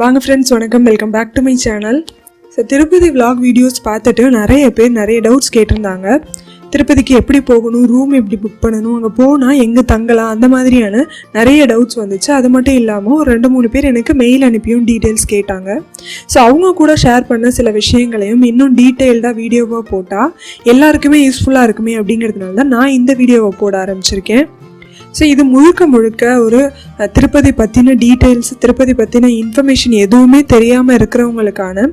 வாங்க ஃப்ரெண்ட்ஸ், வணக்கம். Welcome back to my channel. So Tirupati vlog videos பார்த்துட்டு நிறைய பேர் நிறைய டவுட்ஸ் கேட்டிருந்தாங்க. திருப்பதிக்கு எப்படி போகணும், ரூம் எப்படி புக் பண்ணணும், அங்கே போனால் எங்கே தங்கலாம், அந்த மாதிரியான நிறைய டவுட்ஸ் வந்துச்சு. அது மட்டும் இல்லாமல் ஒரு 2-3 பேர் எனக்கு மெயில் அனுப்பியும் டீட்டெயில்ஸ் கேட்டாங்க. ஸோ அவங்க கூட ஷேர் பண்ண சில விஷயங்களையும் இன்னும் டீட்டெயில்டாக வீடியோவாக போட்டால் எல்லாருக்குமே யூஸ்ஃபுல்லாக இருக்குமே அப்படிங்கிறதுனால தான் நான் இந்த வீடியோவை போட ஆரம்பிச்சிருக்கேன். ஸோ இது முழுக்க ஒரு திருப்பதி பற்றின டீட்டெயில்ஸ், திருப்பதி பற்றின இன்ஃபர்மேஷன் எதுவுமே தெரியாமல் இருக்கிறவங்களுக்கான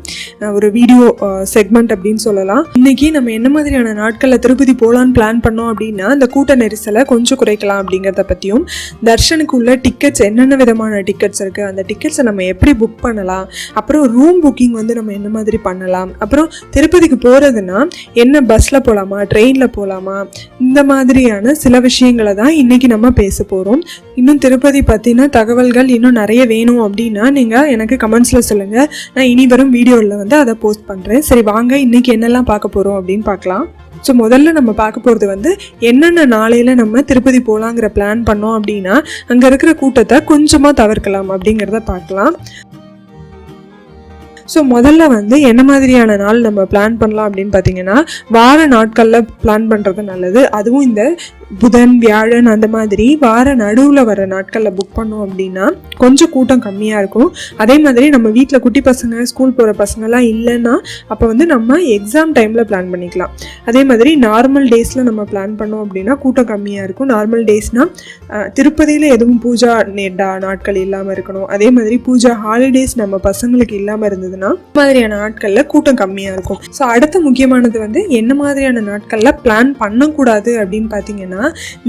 ஒரு வீடியோ செக்மெண்ட் அப்படின்னு சொல்லலாம். இன்றைக்கி நம்ம என்ன மாதிரியான நாட்களில் திருப்பதி போகலான்னு பிளான் பண்ணோம் அப்படின்னா, இந்த கூட்ட நெரிசலை கொஞ்சம் குறைக்கலாம் அப்படிங்கிறத பற்றியும், தர்ஷனுக்கு உள்ள டிக்கெட்ஸ் என்னென்ன விதமான டிக்கெட்ஸ் இருக்குது, அந்த டிக்கெட்ஸை நம்ம எப்படி புக் பண்ணலாம், அப்புறம் ரூம் புக்கிங் வந்து நம்ம என்ன மாதிரி பண்ணலாம், அப்புறம் திருப்பதிக்கு போகிறதுனா என்ன பஸ்ஸில் போகலாமா, ட்ரெயினில் போகலாமா, இந்த மாதிரியான சில விஷயங்களை தான் இன்றைக்கி நம்ம பேச போகிறோம். இன்னும் திருப்பதி பற்றின தகவல்கள் இன்னும் நிறைய வேணும் அப்படின்னா நீங்கள் எனக்கு கமெண்ட்ஸில் சொல்லுங்கள். நான் இனி வரும் வீடியோவில் வந்து அதை போஸ்ட் பண்ணுறேன். சரி, வாங்க இன்றைக்கி என்னெல்லாம் பார்க்க போகிறோம் அப்படின்னு பார்க்கலாம். ஸோ முதல்ல நம்ம பார்க்க போகிறது வந்து என்னென்ன நாளையில் நம்ம திருப்பதி போகலாங்கிற பிளான் பண்ணோம் அப்படின்னா அங்கே இருக்கிற கூட்டத்தை கொஞ்சமாக தவிர்க்கலாம் அப்படிங்கிறத பார்க்கலாம். ஸோ முதல்ல வந்து என்ன மாதிரியான நாள் நம்ம பிளான் பண்ணலாம் அப்படின்னு பார்த்தீங்கன்னா, வார நாட்களில் பிளான் பண்ணுறது நல்லது. அதுவும் இந்த புதன், வியாழன் அந்த மாதிரி வார நடுவில் வர நாட்களில் புக் பண்ணோம் அப்படின்னா கொஞ்சம் கூட்டம் கம்மியாக இருக்கும். அதே மாதிரி நம்ம வீட்டில் குட்டி பசங்க, ஸ்கூல் போகிற பசங்கள்லாம் இல்லைன்னா அப்போ வந்து நம்ம எக்ஸாம் டைமில் பிளான் பண்ணிக்கலாம். அதே மாதிரி நார்மல் டேஸில் நம்ம பிளான் பண்ணோம் அப்படின்னா கூட்டம் கம்மியாக இருக்கும். நார்மல் டேஸ்னால் திருப்பதியில் எதுவும் பூஜா நாட்கள் இல்லாமல் இருக்கணும். அதே மாதிரி பூஜா ஹாலிடேஸ் நம்ம பசங்களுக்கு இல்லாமல் இருந்ததுன்னா மாதிரியான நாட்களில் கூட்டம் கம்மியாக இருக்கும். ஸோ அடுத்த முக்கியமானது வந்து என்ன மாதிரியான நாட்களில் பிளான் பண்ணக்கூடாது அப்படின்னு பார்த்தீங்கன்னா,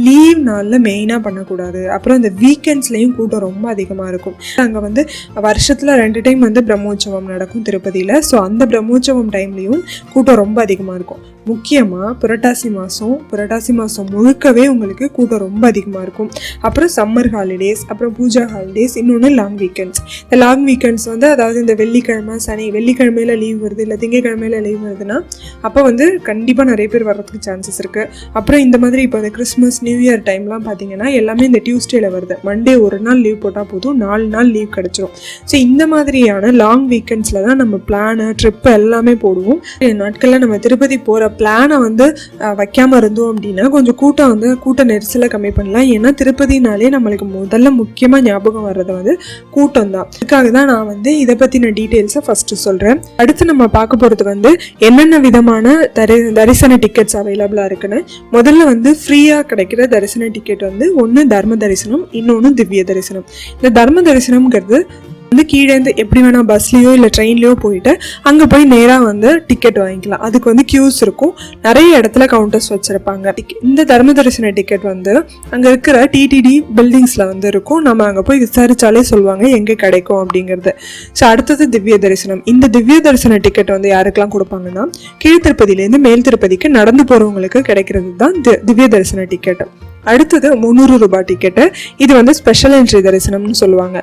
லீவ் நாளில் மெயினாக பண்ணக்கூடாது. அப்புறம் இந்த வீக்கெண்ட்ஸ்லேயும் கூட்டம் ரொம்ப அதிகமாக இருக்கும். அங்கே வந்து வருஷத்தில் 2 டைம் வந்து பிரம்மோற்சவம் நடக்கும் திருப்பதியில். ஸோ அந்த பிரம்மோற்சவம் டைம்லேயும் கூட்டம் ரொம்ப அதிகமாக இருக்கும். முக்கியமாக புரட்டாசி மாதம் முழுக்கவே உங்களுக்கு கூட்டம் ரொம்ப அதிகமாக இருக்கும். அப்புறம் சம்மர் ஹாலிடேஸ், அப்புறம் பூஜா ஹாலிடேஸ், இன்னொன்று லாங் வீக்கெண்ட்ஸ். இந்த லாங் வீக்கெண்ட்ஸ் வந்து அதாவது இந்த வெள்ளிக்கிழமையில் லீவ் வருது, இல்லை திங்கக்கிழமையில் லீவ் வருதுன்னா அப்போ வந்து கண்டிப்பாக நிறைய பேர் வர்றதுக்கு சான்சஸ் இருக்குது. அப்புறம் இந்த மாதிரி இப்போ இந்த கிறிஸ்மஸ், நியூ இயர் டைம்லாம் பார்த்தீங்கன்னா எல்லாமே இந்த டியூஸ்டேல வருது. மண்டே ஒரு நாள் லீவ் போட்டால் போதும், 4 நாள் லீவ் கிடச்சிரும். ஸோ இந்த மாதிரியான லாங் வீக்கெண்ட்ஸில் தான் நம்ம பிளானு, ட்ரிப்பு எல்லாமே போடுவோம். நாட்களில் நம்ம திருப்பதி போகிற பிளானை வந்து வைக்காமல் இருந்தோம் அப்படின்னா கொஞ்சம் கூட்ட நெரிசலை கம்மி பண்ணலாம். ஏன்னா திருப்பதினாலே நம்மளுக்கு முதல்ல முக்கியமாக ஞாபகம் வர்றது வந்து கூட்டம் தான். அதுக்காக தான் நான் வந்து இதை பற்றின டீட்டெயில்ஸை ஃபஸ்ட்டு சொல்கிறேன். அடுத்து நம்ம பார்க்க போகிறது வந்து என்னென்ன விதமான தரிசன டிக்கெட்ஸ் அவைலபிளாக இருக்குன்னு. முதல்ல வந்து ஃப்ரீயாக கிடைக்கிற தரிசன டிக்கெட் வந்து ஒன்று தர்ம தரிசனம், இன்னொன்று திவ்ய தரிசனம். இந்த தர்ம தரிசனம்ங்கிறது வந்து கீழேருந்து எப்படி வேணால் பஸ்லேயோ இல்லை ட்ரெயின்லேயோ போயிட்டு அங்கே போய் நேராக வந்து டிக்கெட் வாங்கிக்கலாம். அதுக்கு வந்து க்யூஸ் இருக்கும், நிறைய இடத்துல கவுண்டர்ஸ் வச்சுருப்பாங்க. இந்த தர்ம தரிசன டிக்கெட் வந்து அங்கே இருக்கிற டிடிடி பில்டிங்ஸில் வந்து இருக்கும். நம்ம அங்கே போய் விசாரித்தாலே சொல்லுவாங்க எங்கே கிடைக்கும் அப்படிங்கிறது. ஸோ அடுத்தது திவ்ய தரிசனம். இந்த திவ்ய தரிசன டிக்கெட் வந்து யாருக்கெல்லாம் கொடுப்பாங்கன்னா, கீழ் திருப்பதியிலேருந்து மேல் திருப்பதிக்கு நடந்து போகிறவங்களுக்கு கிடைக்கிறது தான் திவ்ய தரிசன டிக்கெட். அடுத்தது 300 ரூபாய் டிக்கெட்டு. இது வந்து ஸ்பெஷல் என்ட்ரி தரிசனம்னு சொல்லுவாங்க.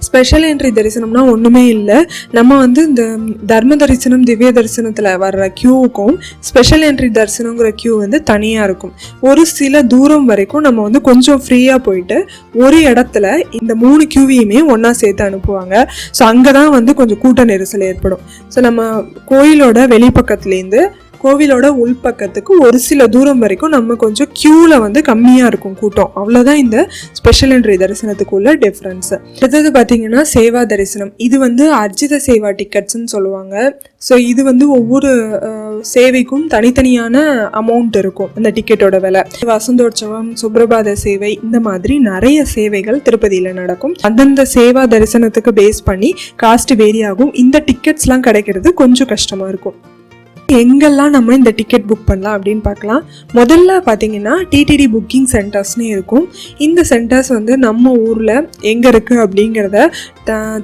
ஸ்பெஷல் என்ட்ரி தரிசனம்னா ஒன்றுமே இல்லை, நம்ம வந்து இந்த தர்ம தரிசனம், திவ்ய தரிசனத்தில் வர்ற க்யூவுக்கும் ஸ்பெஷல் என்ட்ரி தரிசனங்கிற க்யூ வந்து தனியாக இருக்கும். ஒரு சில தூரம் வரைக்கும் நம்ம வந்து கொஞ்சம் ஃப்ரீயாக போயிட்டு ஒரு இடத்துல இந்த 3 க்யூவையுமே ஒன்றா சேர்த்து அனுப்புவாங்க. ஸோ அங்கே தான் வந்து கொஞ்சம் கூட்ட நெரிசல் ஏற்படும். ஸோ நம்ம கோயிலோட வெளிப்பக்கத்துலேருந்து கோவிலோட உள்பக்கத்துக்கு ஒரு சில தூரம் வரைக்கும் நம்ம கொஞ்சம் க்யூவில் வந்து கம்மியாக இருக்கும் கூட்டம். அவ்வளோதான் இந்த ஸ்பெஷல் என்ட்ரி தரிசனத்துக்கு உள்ள டிஃப்ரென்ஸ். அடுத்தது பார்த்தீங்கன்னா சேவா தரிசனம். இது வந்து அர்ஜித சேவா டிக்கெட்ஸ்ன்னு சொல்லுவாங்க. ஸோ இது வந்து ஒவ்வொரு சேவைக்கும் தனித்தனியான அமௌண்ட் இருக்கும் இந்த டிக்கெட்டோட விலை. வசந்தோற்சவம், சுப்ரபாத சேவை, இந்த மாதிரி நிறைய சேவைகள் திருப்பதியில் நடக்கும். அந்தந்த சேவா தரிசனத்துக்கு பேஸ் பண்ணி காஸ்ட் வேரி ஆகும். இந்த டிக்கெட்ஸ்லாம் கிடைக்கிறது கொஞ்சம் கஷ்டமாக இருக்கும். எங்கெல்லாம் நம்ம இந்த டிக்கெட் புக் பண்ணலாம் அப்படின்னு பார்க்கலாம். முதல்ல பார்த்தீங்கன்னா டிடிடி புக்கிங் சென்டர்ஸ்னு இருக்கும். இந்த சென்டர்ஸ் வந்து நம்ம ஊரில் எங்கே இருக்குது அப்படிங்கிறத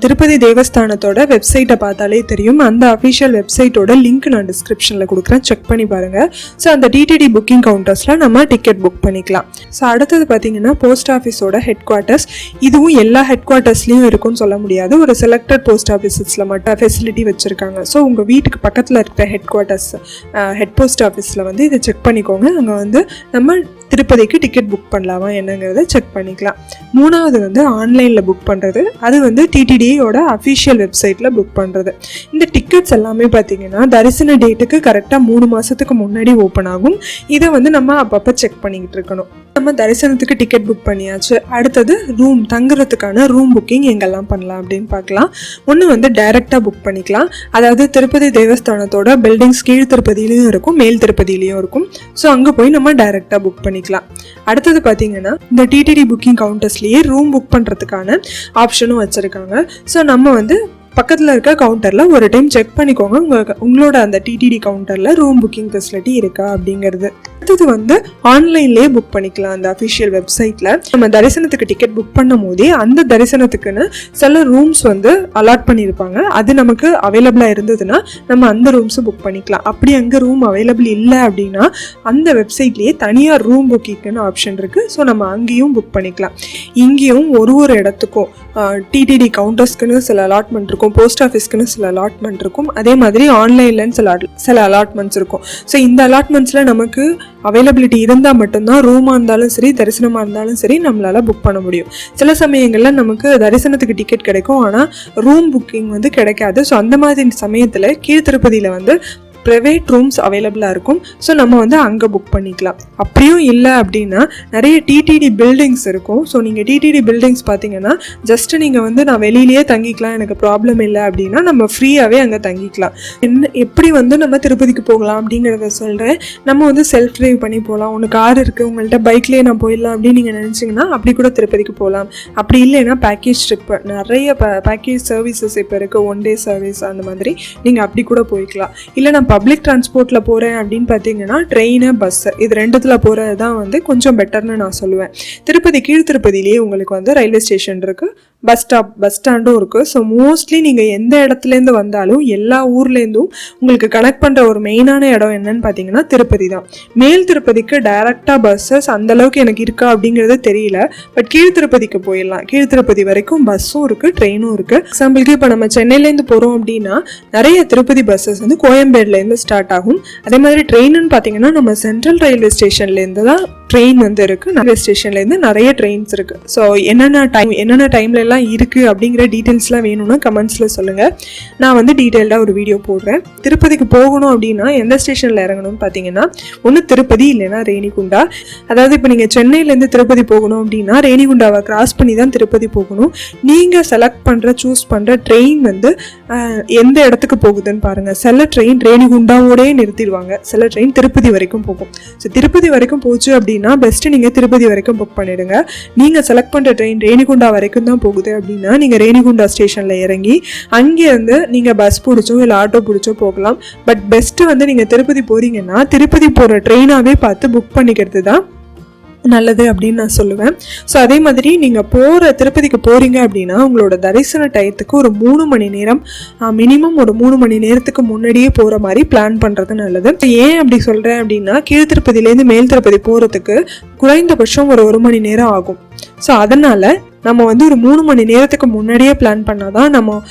திருப்பதி தேவஸ்தானத்தோட வெப்சைட்டை பார்த்தாலே தெரியும். அந்த அஃபிஷியல் வெப்சைட்டோட லிங்க் நான் டிஸ்கிரிப்ஷனில் கொடுக்குறேன், செக் பண்ணி பாருங்கள். ஸோ அந்த டிடிடி புக்கிங் கவுண்டர்ஸில் நம்ம டிக்கெட் புக் பண்ணிக்கலாம். ஸோ அடுத்தது பார்த்தீங்கன்னா போஸ்ட் ஆஃபீஸோட ஹெட் குவார்ட்டர்ஸ். இதுவும் எல்லா ஹெட் குவார்ட்டர்ஸ்லையும் இருக்குன்னு சொல்ல முடியாது, ஒரு செலக்டட் போஸ்ட் ஆஃபீஸஸில் மட்டும் ஃபெசிலிட்டி வச்சுருக்காங்க. ஸோ உங்கள் வீட்டுக்கு பக்கத்தில் இருக்கிற ஹெட் போஸ்ட் ஆஃபீஸில் வந்து இதை செக் பண்ணிக்கோங்க. அங்கே வந்து நம்ம திருப்பதிக்கு டிக்கெட் புக் பண்ணலாமா என்னங்கிறத செக் பண்ணிக்கலாம். மூணாவது வந்து ஆன்லைனில் புக் பண்ணுறது, அது வந்து டிடிடியோட அஃபிஷியல் வெப்சைட்டில் புக் பண்ணுறது. இந்த டிக்கெட்ஸ் எல்லாமே பார்த்திங்கன்னா தரிசன டேட்டுக்கு கரெக்டாக 3 மாதத்துக்கு முன்னாடி ஓப்பன் ஆகும். இதை வந்து நம்ம அப்பப்போ செக் பண்ணிக்கிட்டு இருக்கணும். நம்ம தரிசனத்துக்கு டிக்கெட் புக் பண்ணியாச்சு. அடுத்தது தங்குறதுக்கான ரூம் புக்கிங் எங்கெல்லாம் பண்ணலாம் அப்படின்னு பார்க்கலாம். ஒன்று வந்து டைரெக்டாக புக் பண்ணிக்கலாம். அதாவது திருப்பதி தேவஸ்தானத்தோட பில்டிங்ஸ் கீழ் திருப்பதியிலையும் இருக்கும், மேல் திருப்பதியிலையும் இருக்கும். ஸோ அங்கே போய் நம்ம டைரெக்டாக புக் பண்ணிக்கலாம். அடுத்தது பார்த்தீங்கன்னா இந்த டிடிடி புக்கிங் கவுண்டர்ஸ்லேயே ரூம் புக் பண்ணுறதுக்கான ஆப்ஷனும் வச்சுருக்காங்க. ஸோ நம்ம வந்து பக்கத்தில் இருக்க கவுண்டரில் ஒரு டைம் செக் பண்ணிக்கோங்க உங்களோட அந்த டிடிடி கவுண்டரில் ரூம் புக்கிங் ஃபெசிலிட்டி இருக்கா அப்படிங்கிறது. அடுத்தது வந்து ஆன்லைன்லேயே புக் பண்ணிக்கலாம். அந்த அஃபிஷியல் வெப்சைட்டில் நம்ம தரிசனத்துக்கு டிக்கெட் புக் பண்ணும் போதே அந்த தரிசனத்துக்குன்னு சில ரூம்ஸ் வந்து அலாட் பண்ணியிருப்பாங்க. அது நமக்கு அவைலபிளாக இருந்ததுன்னா நம்ம அந்த ரூம்ஸை புக் பண்ணிக்கலாம். அப்படி அங்கே ரூம் அவைலபிள் இல்லை அப்படின்னா அந்த வெப்சைட்லேயே தனியாக ரூம் புக்கிங்னு ஆப்ஷன் இருக்குது. ஸோ நம்ம அங்கேயும் புக் பண்ணிக்கலாம். இங்கேயும் ஒரு இடத்துக்கும் டிடிடி கவுண்டர்ஸ்க்குன்னு சில அலாட்மெண்ட் இருக்கும், போஸ்ட் ஆஃபீஸ்க்குன்னு சில அலாட்மெண்ட் இருக்கும், அதே மாதிரி ஆன்லைன்லன்னு சில அலாட்மெண்ட்ஸ் இருக்கும். ஸோ இந்த அலாட்மெண்ட்ஸில் நமக்கு அவைலபிலிட்டி இருந்தால் மட்டும்தான் ரூமாக இருந்தாலும் சரி தரிசனமாக இருந்தாலும் சரி நம்மளால் புக் பண்ண முடியும். சில சமயங்களில் நமக்கு தரிசனத்துக்கு டிக்கெட் கிடைக்கும், ஆனால் ரூம் புக்கிங் வந்து கிடைக்காது. ஸோ அந்த மாதிரி சமயத்தில் கீழ் திருப்பதியில் வந்து ப்ரைவேட் ரூம்ஸ் அவைலபிளாக இருக்கும். ஸோ நம்ம வந்து அங்கே புக் பண்ணிக்கலாம். அப்படியும் இல்லை அப்படின்னா நிறைய டிடிடி பில்டிங்ஸ் இருக்கும். ஸோ நீங்கள் டிடிடி பில்டிங்ஸ் பார்த்தீங்கன்னா ஜஸ்ட்டு நீங்கள் வந்து நான் வெளியிலேயே தங்கிக்கலாம், எனக்கு ப்ராப்ளம் இல்லை அப்படின்னா நம்ம ஃப்ரீயாகவே அங்கே தங்கிக்கலாம். எப்படி வந்து நம்ம திருப்பதிக்கு போகலாம் அப்படிங்கிறத சொல்கிறேன். நம்ம வந்து செல்ஃப் ட்ரைவ் பண்ணி போகலாம். ஒன்று கார் இருக்குது, உங்கள்கிட்ட பைக்லேயே நான் போயிடலாம் அப்படின்னு நீங்கள் நினச்சிங்கன்னா அப்படி கூட திருப்பதிக்கு போகலாம். அப்படி இல்லைன்னா பேக்கேஜ் ட்ரிப்பு நிறைய பேக்கேஜ் சர்வீசஸ் இப்போ இருக்குது, 1 day சர்வீஸ் அந்த மாதிரி நீங்கள் அப்படி கூட போய்க்கலாம். இல்லை நான் பப்ளிக் டிரான்ஸ்போர்ட்டில் போகிறேன் அப்படின்னு பார்த்தீங்கன்னா ட்ரெயின், பஸ்ஸு இது ரெண்டுத்தில் போகிறது தான் வந்து கொஞ்சம் பெட்டர்னு நான் சொல்லுவேன். கீழ் திருப்பதியிலேயே உங்களுக்கு வந்து ரயில்வே ஸ்டேஷன் இருக்குது, பஸ் ஸ்டாண்டும் இருக்குது. ஸோ மோஸ்ட்லி நீங்கள் எந்த இடத்துலேருந்து வந்தாலும் எல்லா ஊர்லேருந்தும் உங்களுக்கு கனெக்ட் பண்ணுற ஒரு மெயினான இடம் என்னன்னு பார்த்தீங்கன்னா திருப்பதி தான். மேல் திருப்பதிக்கு டைரெக்டாக பஸ்ஸஸ் அந்தளவுக்கு எனக்கு இருக்கா அப்படிங்கிறது தெரியல. பட் கீழ் திருப்பதிக்கு போயிடலாம். கீழ் திருப்பதி வரைக்கும் பஸ்ஸும் இருக்குது, ட்ரெயினும் இருக்குது. எக்ஸாம்பிளுக்கு இப்போ நம்ம சென்னையிலேருந்து போகிறோம் அப்படின்னா நிறைய திருப்பதி பஸ்ஸஸ் வந்து கோயம்பேடுலேருந்து ஸ்டார்ட் ஆகும். அதே மாதிரி ட்ரெயின்னு பார்த்தீங்கன்னா நம்ம சென்ட்ரல் ரயில்வே ஸ்டேஷன்லேருந்து தான் ட்ரெயின் வந்து இருக்குது. ரயில்வே ஸ்டேஷன்லேருந்து நிறைய ட்ரெயின்ஸ் இருக்குது. ஸோ என்னென்ன டைம்ல எல்லாம் இருக்குது அப்படிங்கிற டீட்டெயில்ஸ்லாம் வேணும்னா கமெண்ட்ஸில் சொல்லுங்கள். நான் வந்து டீட்டெயில்டாக ஒரு வீடியோ போடுறேன். திருப்பதிக்கு போகணும் அப்படின்னா எந்த ஸ்டேஷனில் இறங்கணும்னு பார்த்தீங்கன்னா ஒன்று திருப்பதி இல்லைன்னா ரேணிகுண்டா. அதாவது இப்போ நீங்கள் சென்னையிலேருந்து திருப்பதி போகணும் அப்படின்னா ரேணிகுண்டாவை கிராஸ் பண்ணி தான் திருப்பதி போகணும். நீங்கள் சூஸ் பண்ணுற ட்ரெயின் வந்து எந்த இடத்துக்கு போகுதுன்னு பாருங்கள். சில ட்ரெயின் ரேணிகுண்டாவோடே நிறுத்திடுவாங்க, சில ட்ரெயின் திருப்பதி வரைக்கும் போகும். ஸோ திருப்பதி வரைக்கும் போச்சு அப்படின்னா பெஸ்ட்டு நீங்கள் திருப்பதி வரைக்கும் புக் பண்ணிவிடுங்க. நீங்கள் செலக்ட் பண்ணுற ட்ரெயின் ரேணிகுண்டா வரைக்கும் தான் போகுது அப்படின்னா நீங்கள் ரேணிகுண்டா ஸ்டேஷனில் இறங்கி அங்கேருந்து நீங்கள் பஸ் பிடிச்சோ இல்லை ஆட்டோ பிடிச்சோ போகலாம். பட் பெஸ்ட்டு வந்து நீங்கள் திருப்பதி போகிறீங்கன்னா திருப்பதி போகிற ட்ரெயினாகவே பார்த்து புக் பண்ணிக்கிறது தான் நல்லது அப்படின்னு நான் சொல்லுவேன். ஸோ அதே மாதிரி நீங்கள் திருப்பதிக்கு போகிறீங்க அப்படின்னா உங்களோட தரிசன டயத்துக்கு ஒரு 3 மணி நேரம் மினிமம் ஒரு 3 மணி நேரத்துக்கு முன்னாடியே போகிற மாதிரி பிளான் பண்ணுறது நல்லது. ஏன் அப்படி சொல்கிறேன் அப்படின்னா கீழ் திருப்பதியிலேருந்து மேல் திருப்பதி போகிறதுக்கு குறைந்தபட்சம் ஒரு 1 மணி நேரம் ஆகும். ஸோ அதனால் நம்ம வந்து ஒரு 3 மணி நேரத்துக்கு முன்னாடியே பிளான் பண்ணால் தான் நம்ம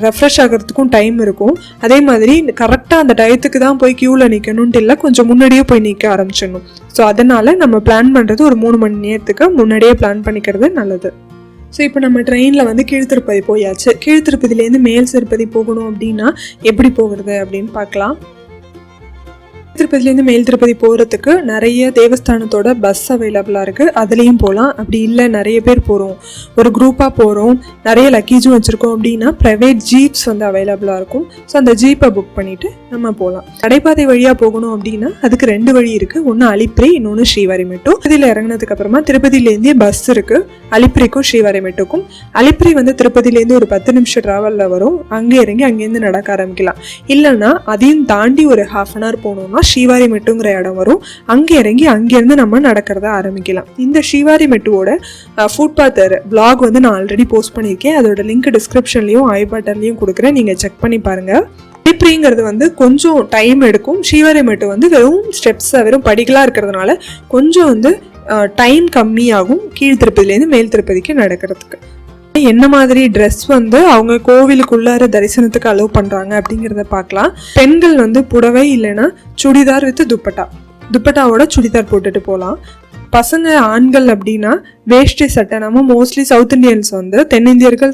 ரெஃப்ரெஷ் ஆகிறதுக்கும் டைம் இருக்கும். அதே மாதிரி கரெக்டாக அந்த டயத்துக்கு தான் போய் க்யூவில் நிற்கணுன்ட்டு இல்லை, கொஞ்சம் முன்னாடியே போய் நிற்க ஆரம்பிச்சிடணும். ஸோ அதனால் நம்ம பிளான் பண்ணுறது ஒரு 3 மணி நேரத்துக்கு முன்னாடியே பிளான் பண்ணிக்கிறது நல்லது. ஸோ இப்போ நம்ம ட்ரெயினில் வந்து கீழ் திருப்பதி போயாச்சு. கீழ் திருப்பதியிலேருந்து மேல் திருப்பதி போகணும் அப்படின்னா எப்படி போகிறது அப்படின்னு பார்க்கலாம். திருப்பதிலேருந்து மேல் திருப்பதி போகிறதுக்கு நிறைய தேவஸ்தானத்தோட பஸ் அவைலபிளாக இருக்குது, அதுலேயும் போகலாம். அப்படி இல்லை நிறைய பேர் போகிறோம், ஒரு குரூப்பாக போகிறோம், நிறைய லக்கேஜும் வச்சுருக்கோம் அப்படின்னா ப்ரைவேட் ஜீப்ஸ் வந்து அவைலபிளாக இருக்கும். ஸோ அந்த ஜீப்பை புக் பண்ணிவிட்டு நம்ம போகலாம். நடைபாதை வழியாக போகணும் அப்படின்னா அதுக்கு 2 வழி இருக்குது. ஒன்று அலிப்பிரி, இன்னொன்று ஸ்ரீவாரிமெட்டு. இதில் இறங்கினதுக்கு அப்புறமா திருப்பதியிலேருந்தே பஸ் இருக்குது அலிப்பிரிக்கும் ஸ்ரீவாரிமெட்டுக்கும். அலிப்பிரி வந்து திருப்பதியிலேருந்து ஒரு 10 நிமிஷம் ட்ராவலில் வரும். அங்கே இறங்கி அங்கேருந்து நடக்க ஆரம்பிக்கலாம். இல்லைன்னா அதையும் தாண்டி ஒரு 1/2 hour போனோம்னா ஸ்ரீவாரிமெட்டுங்கிற இடம் வரும். அங்கே இறங்கி அங்கேருந்து நம்ம நடக்கிறத ஆரம்பிக்கலாம். இந்த ஸ்ரீவாரிமெட்டுவோட ஃபுட்பாத் பிளாக் வந்து நான் ஆல்ரெடி போஸ்ட் பண்ணியிருக்கேன். அதோட லிங்க் டிஸ்கிரிப்ஷன்லையும் ஐ பட்டன்லையும் கொடுக்குறேன், நீங்கள் செக் பண்ணி பாருங்கள். அலிப்பிரிங்கிறது வந்து கொஞ்சம் டைம் எடுக்கும். ஸ்ரீவாரிமெட்டு வந்து வெறும் படிகளாக இருக்கிறதுனால கொஞ்சம் வந்து டைம் கம்மியாகும் கீழ் திருப்பதியிலேருந்து மேல் திருப்பதிக்கு நடக்கிறதுக்கு. என்ன மாதிரி ட்ரெஸ் வந்து அவங்க கோவிலுக்குள்ளார தரிசனத்துக்கு அலோவ் பண்ணுறாங்க அப்படிங்கிறத பார்க்கலாம். பெண்கள் வந்து புடவை இல்லைன்னா சுடிதார் வித் துப்பட்டாவோட சுடிதார் போட்டுட்டு போகலாம். பசங்க ஆண்கள் அப்படின்னா வேஷ்டி சட்டை, நம்ம மோஸ்ட்லி சவுத் இந்தியன்ஸ் வந்து தென்னிந்தியர்கள்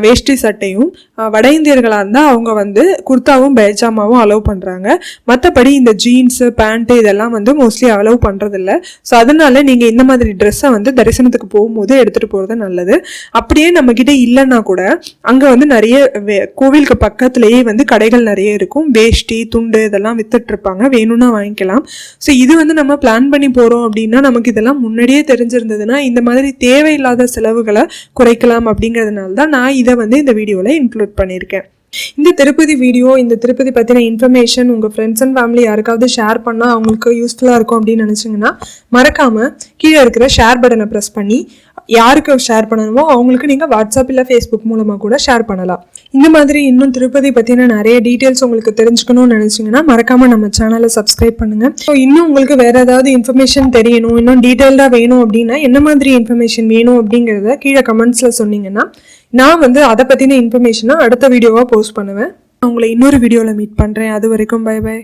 வேஷ்டி சட்டையும், வட இந்தியர்களாக இருந்தால் அவங்க வந்து குர்தாவும் பைஜாமாவும் அலோவ் பண்ணுறாங்க. மற்றபடி இந்த ஜீன்ஸு பேண்ட்டு இதெல்லாம் வந்து மோஸ்ட்லி அலோவ் பண்ணுறதில்ல. ஸோ அதனால நீங்கள் இந்த மாதிரி ட்ரெஸ்ஸை வந்து தரிசனத்துக்கு போகும்போது எடுத்துகிட்டு போகிறது நல்லது. அப்படியே நம்மக்கிட்ட இல்லைன்னா கூட அங்கே வந்து நிறைய கோவிலுக்கு பக்கத்துலேயே வந்து கடைகள் நிறைய இருக்கும். வேஷ்டி துண்டு இதெல்லாம் வித்துட்டு இருப்பாங்க, வேணும்னா வாங்கிக்கலாம். ஸோ இது வந்து நம்ம பிளான் பண்ணி போகிறோம் அப்படின்னா நமக்கு இதெல்லாம் முன்னாடியே தெரிஞ்சிருந்ததுன்னா இந்த மாதிரி தேவையில்லாத செலவுகளை குறைக்கலாம். அப்படிங்கிறதுனால தான் நான் இதை வந்து இந்த வீடியோவில் இன்க்ளூட் பண்ணியிருக்கேன். இந்த திருப்பதி வீடியோ, இந்த திருப்பதி பற்றின இன்ஃபர்மேஷன் உங்கள் ஃப்ரெண்ட்ஸ் அண்ட் ஃபேமிலி யாருக்காவது ஷேர் பண்ணால் அவங்களுக்கு யூஸ்ஃபுல்லாக இருக்கும் அப்படின்னு நினச்சிங்கன்னா மறக்காமல் கீழே இருக்கிற ஷேர் பட்டனை ப்ரெஸ் பண்ணி யாருக்கு ஷேர் பண்ணணுமோ அவங்களுக்கு நீங்கள் வாட்ஸ்அப் இல்லை ஃபேஸ்புக் மூலமாக கூட ஷேர் பண்ணலாம். இந்த மாதிரி இன்னும் திருப்பதி பற்றின நிறைய டீட்டெயில்ஸ் உங்களுக்கு தெரிஞ்சுக்கணும்னு நினச்சிங்கன்னா மறக்காமல் நம்ம சேனலை சப்ஸ்கிரைப் பண்ணுங்கள். ஸோ இன்னும் உங்களுக்கு வேறு ஏதாவது இன்ஃபர்மேஷன் தெரியணும், இன்னும் டீட்டெயில்டாக வேணும் அப்படின்னா என்ன மாதிரி இன்ஃபர்மேஷன் வேணும் அப்படிங்கிறத கீழே கமெண்ட்ஸில் சொன்னீங்கன்னா நான் வந்து அதை பற்றின இன்ஃபர்மேஷனை அடுத்த வீடியோவாக போஸ்ட் பண்ணுவேன். உங்களை இன்னொரு வீடியோவில் மீட் பண்ணுறேன். அது வரைக்கும் பை பை.